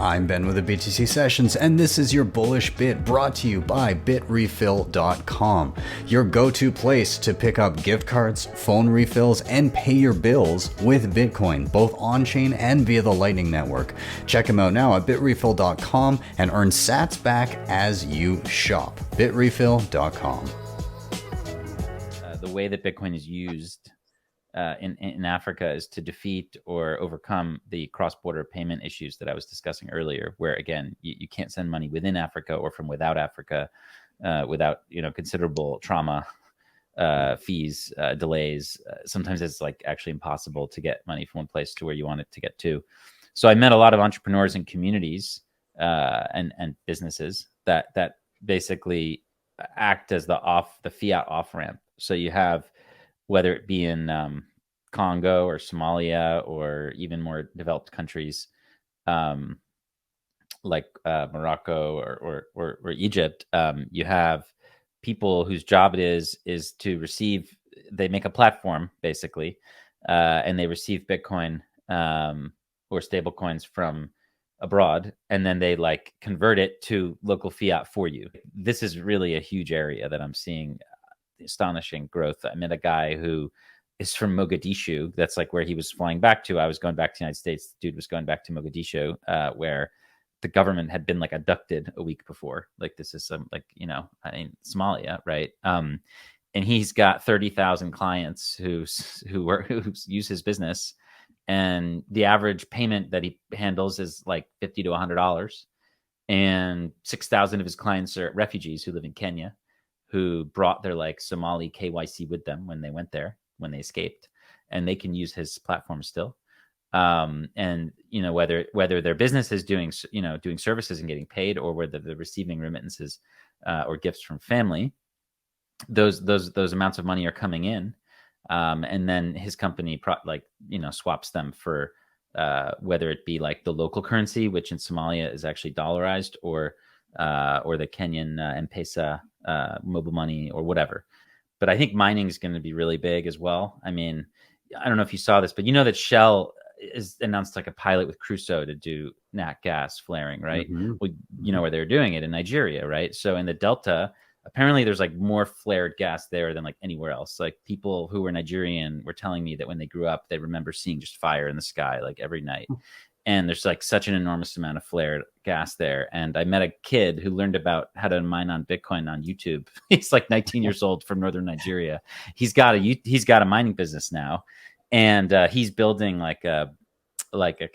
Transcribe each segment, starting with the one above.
I'm Ben with the BTC Sessions, and this is your Bullish Bit brought to you by Bitrefill.com, your go-to place to pick up gift cards, phone refills, and pay your bills with Bitcoin, both on-chain and via the Lightning Network. Check them out now at Bitrefill.com and earn sats back as you shop. Bitrefill.com. The way that Bitcoin is used in Africa is to defeat or overcome the cross-border payment issues that I was discussing earlier, where again you can't send money within Africa or from without Africa without considerable trauma, fees, delays. Sometimes it's like actually impossible to get money from one place to where you want it to get to. So I met a lot of entrepreneurs and communities and businesses that basically act as the fiat off ramp. So you have, whether it be in Congo or Somalia or even more developed countries like Morocco or Egypt, you have people whose job it is to receive. They make a platform basically, and they receive Bitcoin or stable coins from abroad, and then they like convert it to local fiat for you. This is really a huge area that I'm seeing astonishing growth. I met a guy who is from Mogadishu. That's like where he was flying back to. I was going back to the United States. The dude was going back to Mogadishu, where the government had been like abducted a week before. Like this is some Somalia, right? And he's got 30,000 clients who use his business, and the average payment that he handles is like $50 to $100. And 6,000 of his clients are refugees who live in Kenya, who brought their like Somali KYC with them when they went there, when they escaped, and they can use his platform still. And whether their business is doing services and getting paid, or whether they're receiving remittances or gifts from family, those amounts of money are coming in, and then his company swaps them for whether it be like the local currency, which in Somalia is actually dollarized, or the Kenyan M-Pesa mobile money or whatever. But I think mining is going to be really big as well. I mean, I don't know if you saw this, but you know that Shell is announced like a pilot with Crusoe to do nat gas flaring, right? Mm-hmm. Well, you know where they're doing it in Nigeria, right? So in the Delta, apparently there's like more flared gas there than like anywhere else. Like people who were Nigerian were telling me that when they grew up, they remember seeing just fire in the sky like every night. And there's like such an enormous amount of flared gas there. And I met a kid who learned about how to mine on Bitcoin on YouTube. He's like 19 years old from northern Nigeria. He's got a mining business now, and he's building like a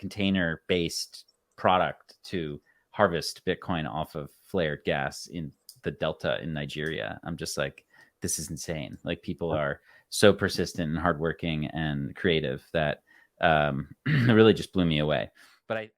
container based product to harvest Bitcoin off of flared gas in the Delta in Nigeria. I'm just like, this is insane. Like people are so persistent and hardworking and creative that it really just blew me away. But